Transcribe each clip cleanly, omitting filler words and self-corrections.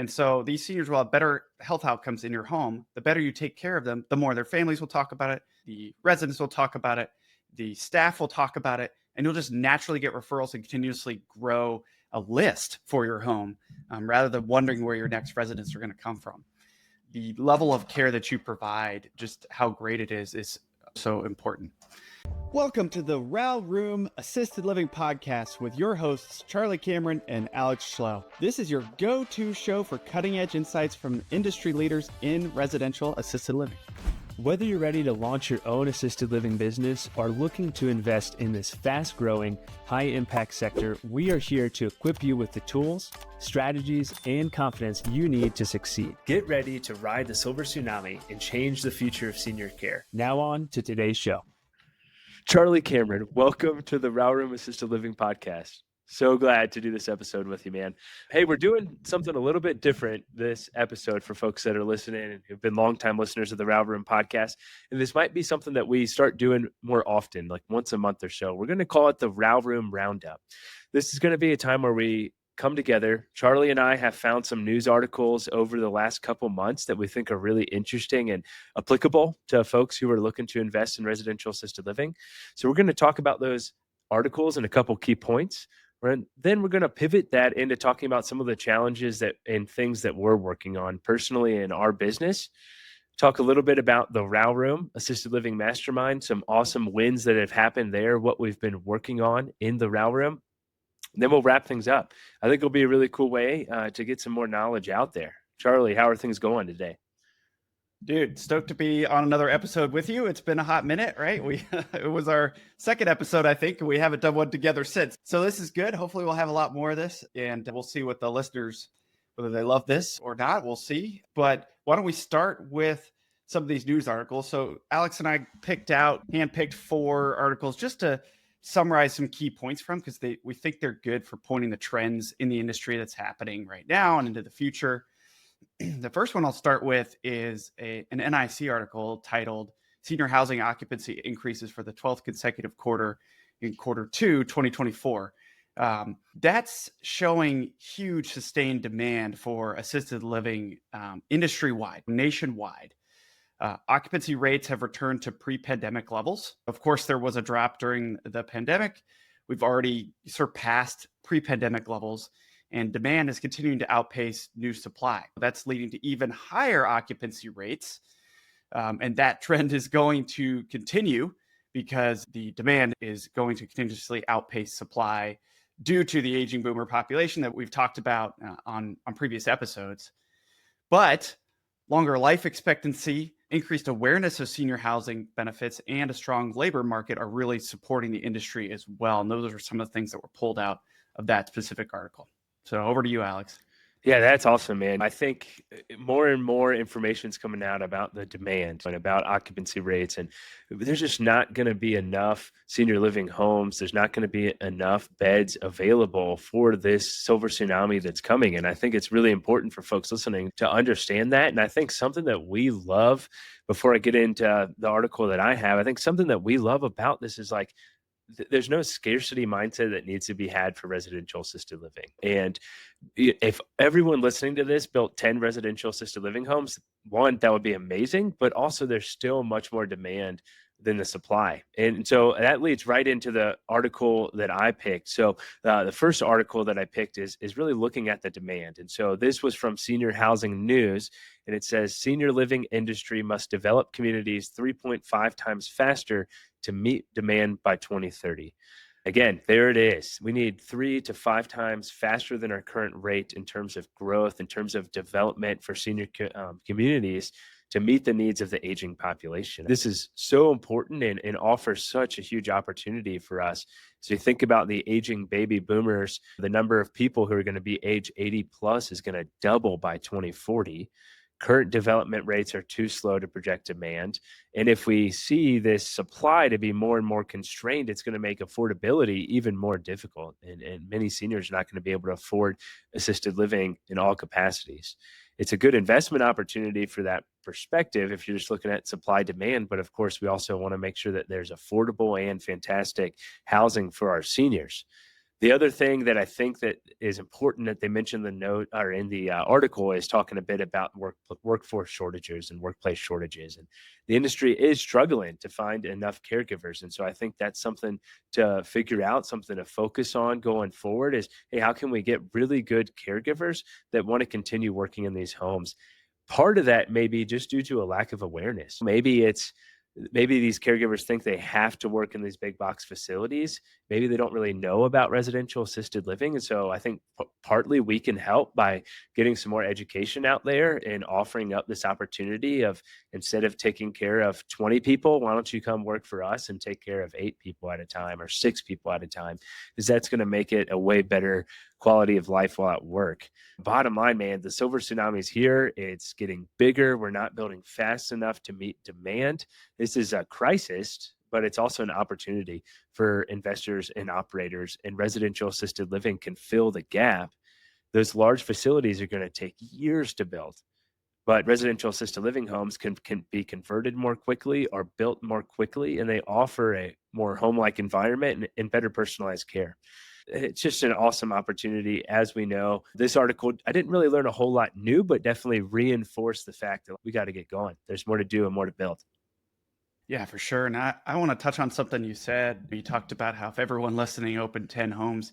And so these seniors will have better health outcomes in your home. The better you take care of them, the more their families will talk about it, the residents will talk about it, the staff will talk about it, and you'll just naturally get referrals and continuously grow a list for your home rather than wondering where your next residents are going to come from. The level of care that you provide, just how great it is so important. Welcome to the RAL Room Assisted Living Podcast with your hosts, 𝐵𝐻𝐿𝐦 and Alex Schloe. This is your go-to show for cutting-edge insights from industry leaders in residential assisted living. Whether you're ready to launch your own assisted living business or looking to invest in this fast-growing, high-impact sector, we are here to equip you with the tools, strategies, and confidence you need to succeed. Get ready to ride the silver tsunami and change the future of senior care. Now on to today's show. 𝐵𝐻𝐿𝐦, welcome to the RAL Room Assisted Living Podcast. So glad to do this episode with you, man. Hey, we're doing something a little bit different this episode for folks that are listening and who've been longtime listeners of the RAL Room Podcast. And this might be something that we start doing more often, like once a month or so. We're going to call it the RAL Room Roundup. This is going to be a time where we come together. Charlie and I have found some news articles over the last couple months that we think are really interesting and applicable to folks who are looking to invest in residential assisted living. So we're going to talk about those articles and a couple key points. And then we're going to pivot that into talking about some of the challenges and things that we're working on personally in our business. Talk a little bit about the RAL Room Assisted Living Mastermind, some awesome wins that have happened there, what we've been working on in the RAL Room. Then we'll wrap things up. I think it'll be a really cool way to get some more knowledge out there. Charlie, how are things going today? Dude, stoked to be on another episode with you. It's been a hot minute, right? It was our second episode, I think. We haven't done one together since. So this is good. Hopefully we'll have a lot more of this, and we'll see what the listeners, whether they love this or not, we'll see. But why don't we start with some of these news articles? So Alex and I handpicked 4 articles just to summarize some key points from, because we think they're good for pointing the trends in the industry that's happening right now and into the future. The first one I'll start with is an NIC article titled Senior Housing Occupancy Increases for the 12th Consecutive Quarter in Quarter 2, 2024. That's showing huge sustained demand for assisted living industry-wide, nationwide. Occupancy rates have returned to pre-pandemic levels. Of course, there was a drop during the pandemic. We've already surpassed pre-pandemic levels, and demand is continuing to outpace new supply. That's leading to even higher occupancy rates. And that trend is going to continue because the demand is going to continuously outpace supply due to the aging boomer population that we've talked about on previous episodes. But longer life expectancy, increased awareness of senior housing benefits, and a strong labor market are really supporting the industry as well. And those are some of the things that were pulled out of that specific article. So over to you, Alex. Yeah, that's awesome, man. I think more and more information is coming out about the demand and about occupancy rates. And there's just not going to be enough senior living homes. There's not going to be enough beds available for this silver tsunami that's coming. And I think it's really important for folks listening to understand that. And I think something that we love, before I get into the article that I have, I think something that we love about this is like, there's no scarcity mindset that needs to be had for residential assisted living. And if everyone listening to this built 10 residential assisted living homes, one, that would be amazing, but also there's still much more demand than the supply. And so that leads right into the article that I picked. So the first article that I picked is really looking at the demand. And so this was from Senior Housing News, and it says senior living industry must develop communities 3.5 times faster to meet demand by 2030. Again, there it is. We need 3 to 5 times faster than our current rate in terms of growth, in terms of development for senior communities to meet the needs of the aging population. This is so important and offers such a huge opportunity for us. So you think about the aging baby boomers, the number of people who are going to be age 80 plus is going to double by 2040. Current development rates are too slow to project demand. And if we see this supply to be more and more constrained, it's going to make affordability even more difficult. And many seniors are not going to be able to afford assisted living in all capacities. It's a good investment opportunity for that perspective if you're just looking at supply demand. But of course, we also want to make sure that there's affordable and fantastic housing for our seniors. The other thing that I think that is important that they mentioned in the note or in the article is talking a bit about workforce shortages and workplace shortages. And the industry is struggling to find enough caregivers. And so I think that's something to figure out, something to focus on going forward is, hey, how can we get really good caregivers that want to continue working in these homes? Part of that may be just due to a lack of awareness. Maybe these caregivers think they have to work in these big box facilities. Maybe they don't really know about residential assisted living. And so I think partly we can help by getting some more education out there and offering up this opportunity of, instead of taking care of 20 people, why don't you come work for us and take care of 8 people at a time or 6 people at a time? Because that's going to make it a way better quality of life while at work. Bottom line, man, the silver tsunami is here. It's getting bigger. We're not building fast enough to meet demand. This is a crisis, but it's also an opportunity for investors and operators, and residential assisted living can fill the gap. Those large facilities are going to take years to build, but residential assisted living homes can be converted more quickly or built more quickly, and they offer a more home-like environment and better personalized care. It's just an awesome opportunity. As we know, this article, I didn't really learn a whole lot new, but definitely reinforced the fact that we got to get going. There's more to do and more to build. Yeah, for sure. And I want to touch on something you said. You talked about how if everyone listening opened 10 homes,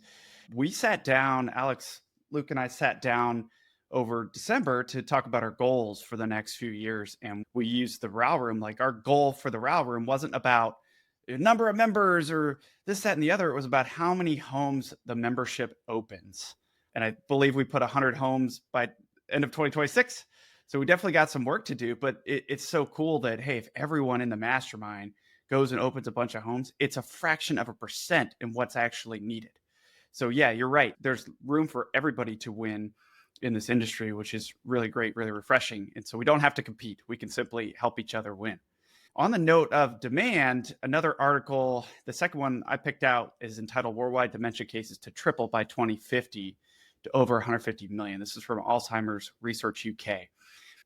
we sat down, Alex, Luke, and I sat down over December to talk about our goals for the next few years. And we used the RAL Room. Like, our goal for the RAL Room wasn't about a number of members or this, that, and the other. It was about how many homes the membership opens. And I believe we put 100 homes by end of 2026. So we definitely got some work to do, but it's so cool that, hey, if everyone in the mastermind goes and opens a bunch of homes, it's a fraction of a percent in what's actually needed. So yeah, you're right. There's room for everybody to win in this industry, which is really great, really refreshing. And so we don't have to compete. We can simply help each other win. On the note of demand, another article, the second one I picked out, is entitled Worldwide Dementia Cases to Triple by 2050 to over 150 million. This is from Alzheimer's Research UK.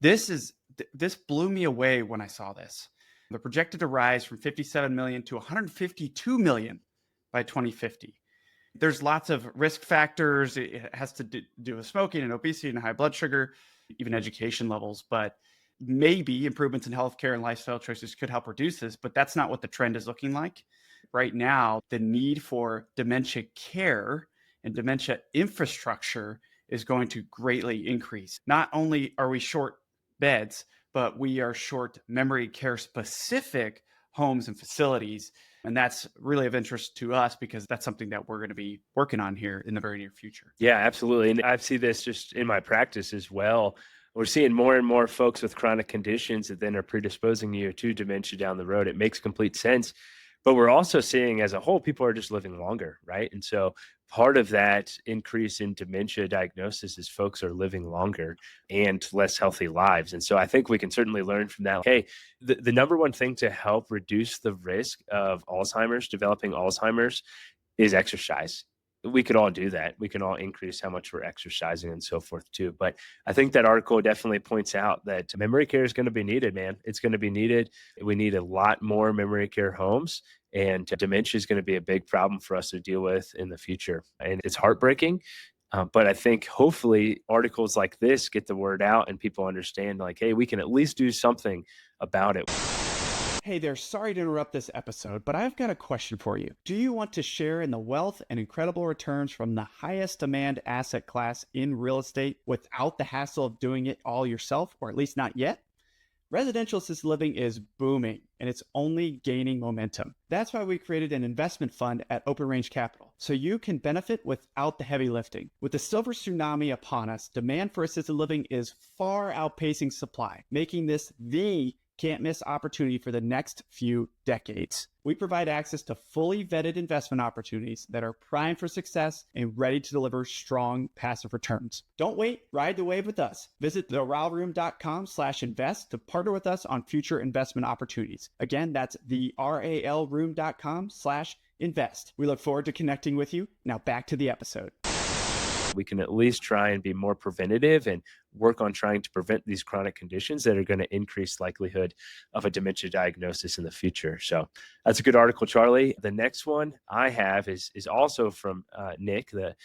This blew me away when I saw this. They're projected to rise from 57 million to 152 million by 2050. There's lots of risk factors. It has to do with smoking and obesity and high blood sugar, even education levels. But maybe improvements in healthcare and lifestyle choices could help reduce this, but that's not what the trend is looking like. Right now, the need for dementia care and dementia infrastructure is going to greatly increase. Not only are we short beds, but we are short memory care specific homes and facilities. And that's really of interest to us because that's something that we're going to be working on here in the very near future. Yeah, absolutely. And I see this just in my practice as well. We're seeing more and more folks with chronic conditions that then are predisposing you to dementia down the road. It makes complete sense. But we're also seeing as a whole, people are just living longer, right? And so part of that increase in dementia diagnosis is folks are living longer and less healthy lives. And so I think we can certainly learn from that. Hey, the number one thing to help reduce the risk of Alzheimer's, developing Alzheimer's, is exercise. We could all do that. We can all increase how much we're exercising and so forth too. But I think that article definitely points out that memory care is going to be needed, man. It's going to be needed. We need a lot more memory care homes, and dementia is going to be a big problem for us to deal with in the future. And it's heartbreaking. But I think hopefully articles like this get the word out and people understand, like, hey, we can at least do something about it. Hey there, sorry to interrupt this episode, but I've got a question for you. Do you want to share in the wealth and incredible returns from the highest demand asset class in real estate without the hassle of doing it all yourself, or at least not yet? Residential assisted living is booming and it's only gaining momentum. That's why we created an investment fund at Open Range Capital, so you can benefit without the heavy lifting. With the silver tsunami upon us, demand for assisted living is far outpacing supply, making this the can't miss opportunity for the next few decades. We provide access to fully vetted investment opportunities that are primed for success and ready to deliver strong passive returns. Don't wait, ride the wave with us. Visit theralroom.com/invest to partner with us on future investment opportunities. Again, that's the RALroom.com/invest. We look forward to connecting with you. Now back to the episode. we can at least try and be more preventative and work on trying to prevent these chronic conditions that are going to increase likelihood of a dementia diagnosis in the future. So that's a good article, Charlie. The next one I have is also from Nick, the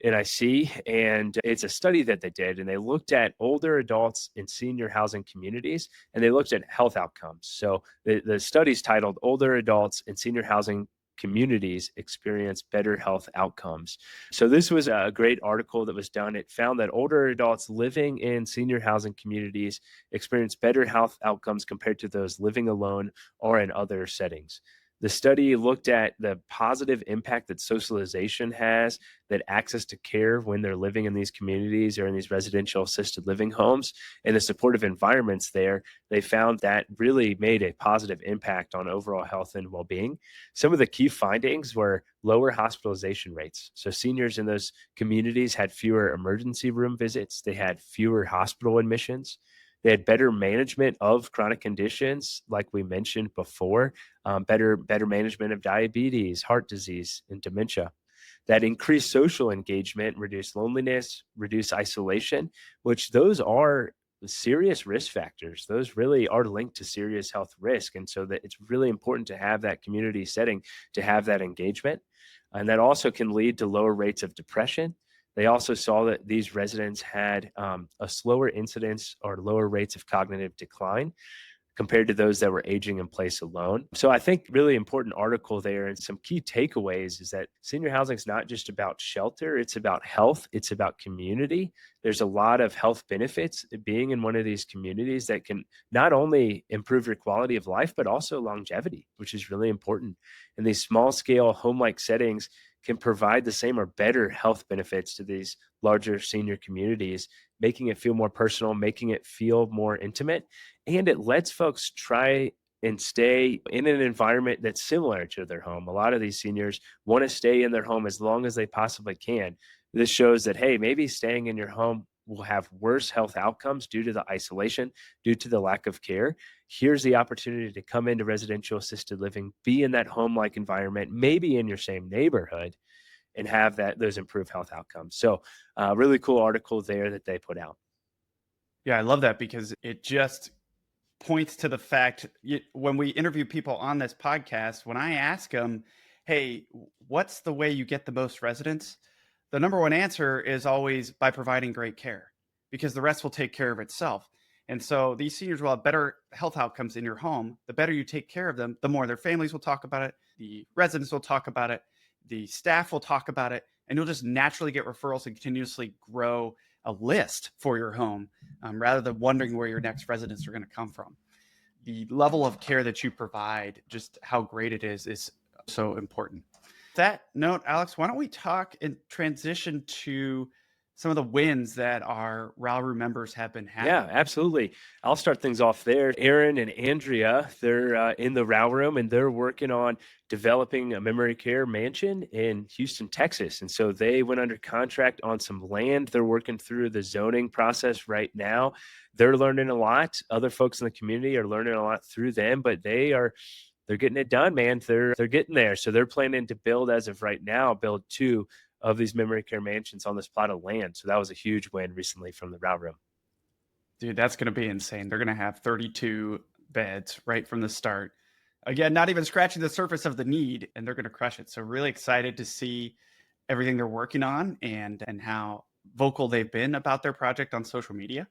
NIC, and it's a study that they did, and they looked at older adults in senior housing communities, and they looked at health outcomes. So the study's titled Older Adults in Senior Housing Communities Experience Better Health Outcomes. So this was a great article that was done. It found that older adults living in senior housing communities experience better health outcomes compared to those living alone or in other settings. The study looked at the positive impact that socialization has, that access to care when they're living in these communities or in these residential assisted living homes, and the supportive environments there. They found that really made a positive impact on overall health and well-being. Some of the key findings were lower hospitalization rates. So seniors in those communities had fewer emergency room visits. They had fewer hospital admissions. They had better management of chronic conditions, like we mentioned before, better management of diabetes, heart disease, and dementia. That increased social engagement, reduced loneliness, reduced isolation, which those are serious risk factors. Those really are linked to serious health risk. And so that it's really important to have that community setting, to have that engagement. And that also can lead to lower rates of depression. They also saw that these residents had a slower incidence or lower rates of cognitive decline compared to those that were aging in place alone. So I think really important article there, and some key takeaways is that senior housing is not just about shelter, it's about health, it's about community. There's a lot of health benefits being in one of these communities that can not only improve your quality of life, but also longevity, which is really important. And these small scale home-like settings can provide the same or better health benefits to these larger senior communities, making it feel more personal, making it feel more intimate. And it lets folks try and stay in an environment that's similar to their home. A lot of these seniors want to stay in their home as long as they possibly can. This shows that, hey, maybe staying in your home will have worse health outcomes due to the isolation, due to the lack of care. Here's the opportunity to come into residential assisted living, be in that home-like environment, maybe in your same neighborhood, and have those improved health outcomes. So really cool article there that they put out. Yeah, I love that because it just points to the fact when we interview people on this podcast, when I ask them, hey, what's the way you get the most residents? The number one answer is always by providing great care, because the rest will take care of itself. And so these seniors will have better health outcomes in your home. The better you take care of them, the more their families will talk about it. The residents will talk about it. The staff will talk about it. And you'll just naturally get referrals and continuously grow a list for your home rather than wondering where your next residents are going to come from. The level of care that you provide, just how great it is so important. That note, Alex, why don't we talk and transition to some of the wins that our RAL Room members have been having? Yeah, absolutely. I'll start things off there. Aaron and Andrea, they're in the RAL Room, and they're working on developing a memory care mansion in Houston, Texas. And so they went under contract on some land. They're working through the zoning process right now. They're learning a lot. Other folks in the community are learning a lot through them, but they're getting it done, man. They're getting there. So they're planning to build, as of right now, build 2 of these memory care mansions on this plot of land. So that was a huge win recently from the RAL Room. Dude, that's going to be insane. They're going to have 32 beds right from the start. Again, not even scratching the surface of the need, and they're going to crush it. So really excited to see everything they're working on and how vocal they've been about their project on social media.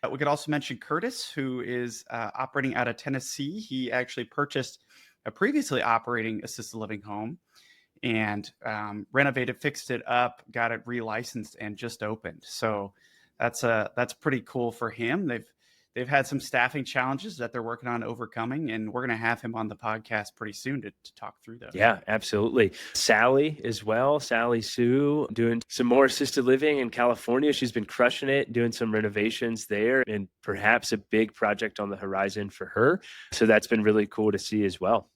We could also mention Curtis, who is operating out of Tennessee. He actually purchased a previously operating assisted living home and renovated, fixed it up, got it relicensed, and just opened. So that's pretty cool for him. They've had some staffing challenges that they're working on overcoming, and we're going to have him on the podcast pretty soon to talk through those. Yeah, absolutely. Sally as well. Sally Sue doing some more assisted living in California. She's been crushing it, doing some renovations there, and perhaps a big project on the horizon for her. So that's been really cool to see as well.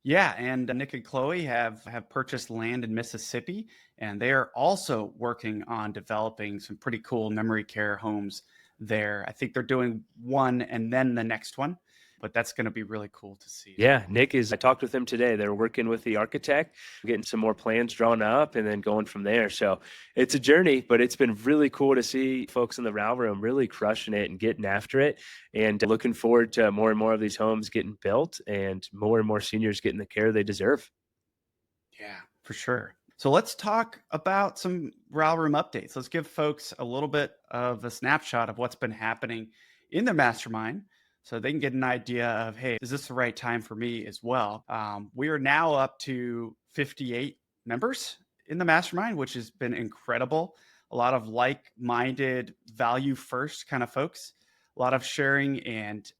Yeah, and Nick and Chloe have purchased land in Mississippi, and they are also working on developing some pretty cool memory care homes there. I think they're doing one and then the next one. but that's going to be really cool to see. Yeah, I talked with him today. They're working with the architect, getting some more plans drawn up and then going from there. So it's a journey, but it's been really cool to see folks in the RAL room really crushing it and getting after it, and looking forward to more and more of these homes getting built and more seniors getting the care they deserve. Yeah, for sure. So let's talk about some RAL room updates. Let's give folks a little bit of a snapshot of what's been happening in their mastermind so they can get an idea of, hey, is this the right time for me as well? We are now up to 58 members in the mastermind, which has been incredible. A lot of like-minded, value-first kind of folks, a lot of sharing, and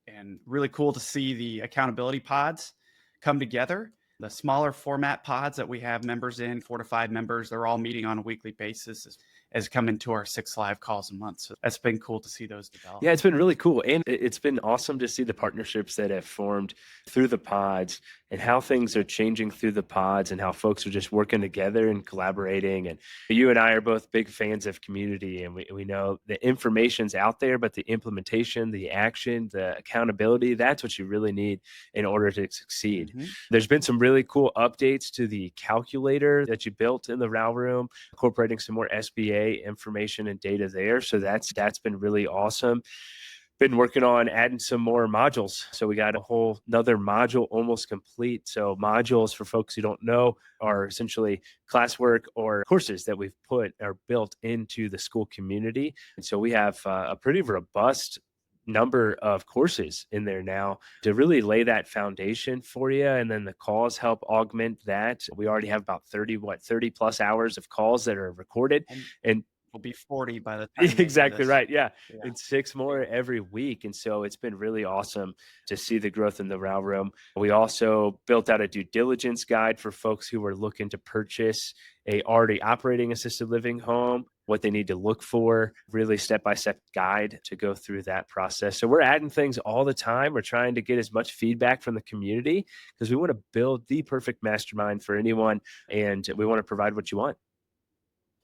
really cool to see the accountability pods come together. The smaller format pods that we have members in, 4 to 5 members, they're all meeting on a weekly basis as come into our 6 live calls a month. So that's been cool to see those develop. Yeah, it's been really cool. And it's been awesome to see the partnerships that have formed through the pods and how things are changing through the pods and how folks are just working together and collaborating. And you and I are both big fans of community, and we know the information's out there, but the implementation, the action, the accountability, that's what you really need in order to succeed. Mhm. There's been some really cool updates to the calculator that you built in the RAL room, incorporating some more SBA information and data there. So that's been really awesome. Been working on adding some more modules. So we got a whole another module almost complete. So modules, for folks who don't know, are essentially classwork or courses that we've put or built into the school community. And so we have a pretty robust number of courses in there now to really lay that foundation for you. And then the calls help augment that. We already have about 30 plus hours of calls that are recorded, and will be 40 by the time. Exactly right. Yeah. And 6 more every week. And so it's been really awesome to see the growth in the RAL room. We also built out a due diligence guide for folks who are looking to purchase a already operating assisted living home, what they need to look for, really step-by-step guide to go through that process. So we're adding things all the time. We're trying to get as much feedback from the community because we want to build the perfect mastermind for anyone, and we want to provide what you want.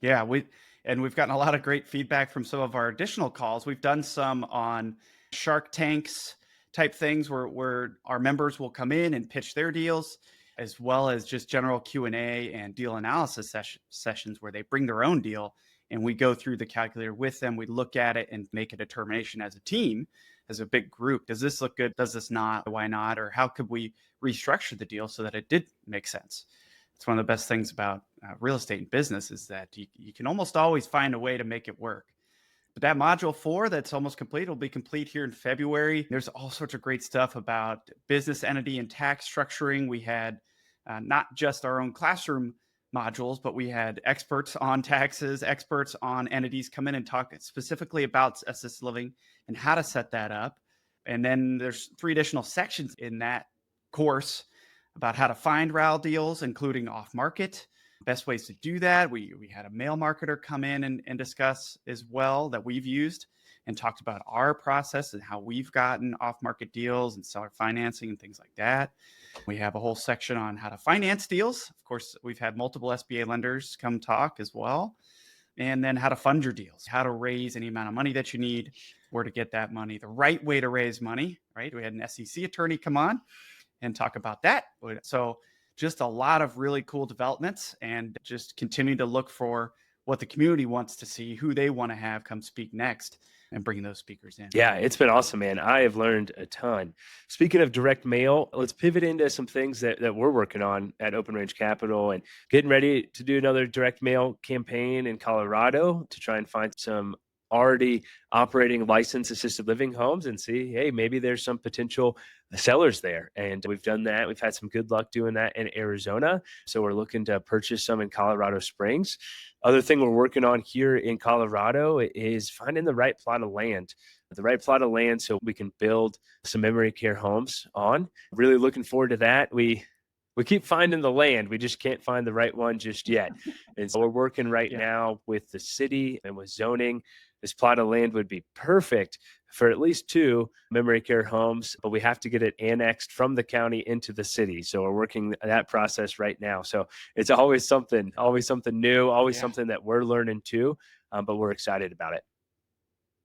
Yeah, we've gotten a lot of great feedback from some of our additional calls. We've done some on Shark Tanks type things where our members will come in and pitch their deals, as well as just general Q&A and deal analysis sessions where they bring their own deal and we go through the calculator with them. We look at it and make a determination as a team, as a big group. Does this look good? Does this not? Why not? Or how could we restructure the deal so that it did make sense? It's one of the best things about real estate and business is that you can almost always find a way to make it work. But that module 4 that's almost complete will be complete here in February. There's all sorts of great stuff about business entity and tax structuring. We had not just our own classroom modules, but we had experts on taxes, experts on entities come in and talk specifically about assisted living and how to set that up. And then there's 3 additional sections in that course about how to find RAL deals, including off-market, best ways to do that. We had a mail marketer come in and discuss as well that we've used and talked about our process and how we've gotten off-market deals and seller financing and things like that. We have a whole section on how to finance deals. Of course, we've had multiple SBA lenders come talk as well. And then how to fund your deals, how to raise any amount of money that you need, where to get that money, the right way to raise money, right? We had an SEC attorney come on and talk about that. So just a lot of really cool developments, and just continue to look for what the community wants to see, who they want to have come speak next, and bring those speakers in. Yeah, it's been awesome, man. I have learned a ton. Speaking of direct mail, let's pivot into some things that we're working on at Open Range Capital, and getting ready to do another direct mail campaign in Colorado to try and find some already operating licensed assisted living homes and see, hey, maybe there's some potential sellers there. And we've done that. We've had some good luck doing that in Arizona. So we're looking to purchase some in Colorado Springs. Other thing we're working on here in Colorado is finding the right plot of land. So we can build some memory care homes on. Really looking forward to that. We keep finding the land. We just can't find the right one just yet. And so we're working right now with the city and with zoning. This plot of land would be perfect for at least 2 memory care homes, but we have to get it annexed from the county into the city. So we're working that process right now. So it's always something new, always something that we're learning too, but we're excited about it.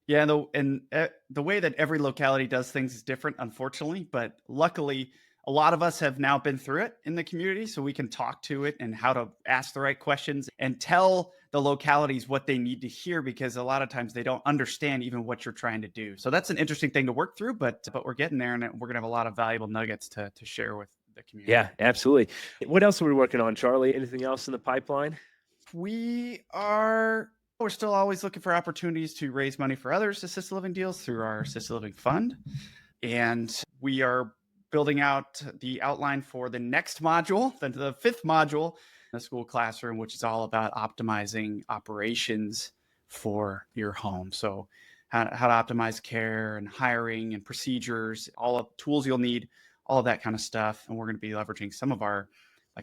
Yeah, the way that every locality does things is different, unfortunately. But luckily, a lot of us have now been through it in the community, so we can talk to it and how to ask the right questions and tell the localities what they need to hear, because a lot of times they don't understand even what you're trying to do. So that's an interesting thing to work through, but we're getting there, and we're gonna have a lot of valuable nuggets to share with the community. Yeah, absolutely. What else are we working on, Charlie? Anything else in the pipeline? We're still always looking for opportunities to raise money for others assisted living deals through our assisted living fund. And we are building out the outline for the next module, the fifth module, the school classroom, which is all about optimizing operations for your home. So how to optimize care and hiring and procedures, all of the tools you'll need, all of that kind of stuff. And we're going to be leveraging some of our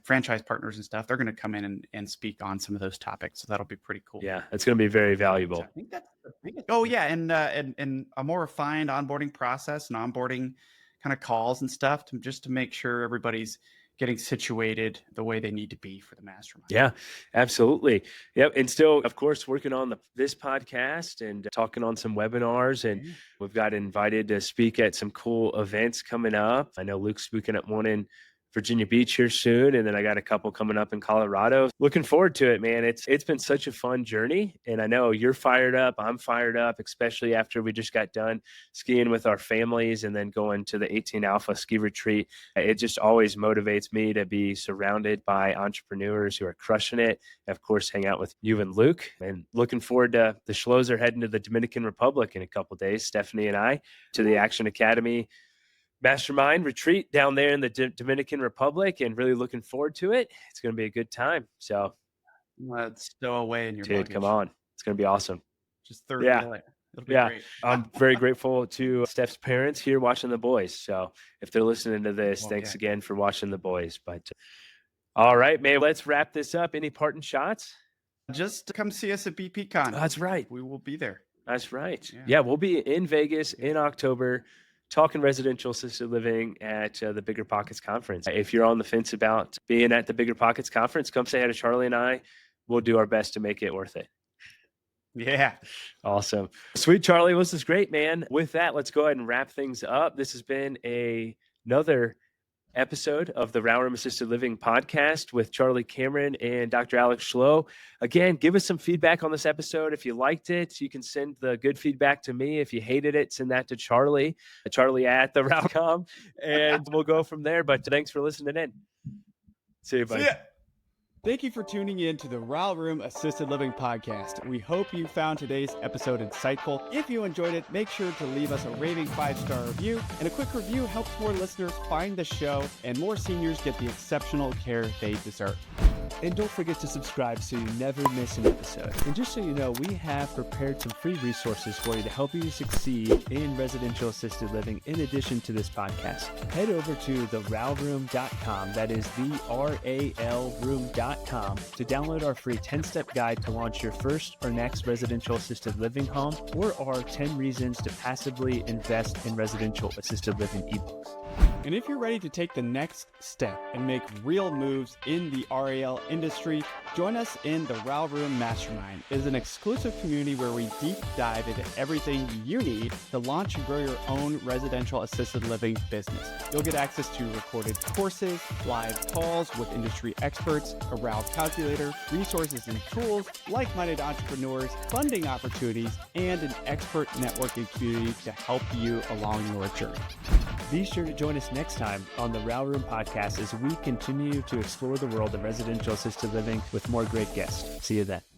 franchise partners and stuff. They're going to come in and speak on some of those topics. So that'll be pretty cool. Yeah, it's going to be very valuable. So I think that's the biggest. Oh yeah, and a more refined onboarding process and onboarding kind of calls and stuff to make sure everybody's getting situated the way they need to be for the mastermind. Yeah, absolutely. Yep. And still, of course, working on this podcast and talking on some webinars. And we've got invited to speak at some cool events coming up. I know Luke's speaking at one in Virginia Beach here soon, and then I got a couple coming up in Colorado. Looking forward to it, man. It's been such a fun journey, and I know you're fired up. I'm fired up, especially after we just got done skiing with our families and then going to the 18 Alpha ski retreat. It just always motivates me to be surrounded by entrepreneurs who are crushing it. And of course, hang out with you and Luke, and looking forward to the Schloes are heading to the Dominican Republic in a couple of days. Stephanie and I to the Action Academy Mastermind retreat down there in the Dominican Republic, and really looking forward to it. It's going to be a good time. So let's stow away in your dude, luggage. come on. It's going to be awesome. Just 30 minutes. It'll be great. I'm very grateful to Steph's parents here watching the boys. So if they're listening to this, thanks again for watching the boys. But all right, man, let's wrap this up. Any parting shots? Just come see us at BPCon. That's right. We will be there. That's right. Yeah, we'll be in Vegas in October, talking residential assisted living at the Bigger Pockets Conference. If you're on the fence about being at the Bigger Pockets Conference, come say hi to Charlie and I. We'll do our best to make it worth it. Yeah. Awesome. Sweet, Charlie. This is great, man. With that, let's go ahead and wrap things up. This has been another episode of the RAL Room Assisted Living podcast with Charlie Cameron and Dr. Alex Schloe. Again, give us some feedback on this episode. If you liked it, you can send the good feedback to me. If you hated it, send that to Charlie at RAL.com, and we'll go from there. But thanks for listening in. See you, buddy. See ya. Thank you for tuning in to the RAL Room Assisted Living podcast. We hope you found today's episode insightful. If you enjoyed it, make sure to leave us a raving 5-star review. And a quick review helps more listeners find the show and more seniors get the exceptional care they deserve. And don't forget to subscribe so you never miss an episode. And just so you know, we have prepared some free resources for you to help you succeed in residential assisted living in addition to this podcast. Head over to the RALRoom.com, that is the RAL Room.com, to download our free 10-step guide to launch your first or next residential assisted living home, or our 10 reasons to passively invest in residential assisted living ebooks. And if you're ready to take the next step and make real moves in the RAL industry, join us in the RAL Room Mastermind. It is an exclusive community where we deep dive into everything you need to launch and grow your own residential assisted living business. You'll get access to recorded courses, live calls with industry experts, a RAL calculator, resources and tools, like-minded entrepreneurs, funding opportunities, and an expert networking community to help you along your journey. Be sure to join us next time on the RAL Room podcast as we continue to explore the world of residential assisted living with more great guests. See you then.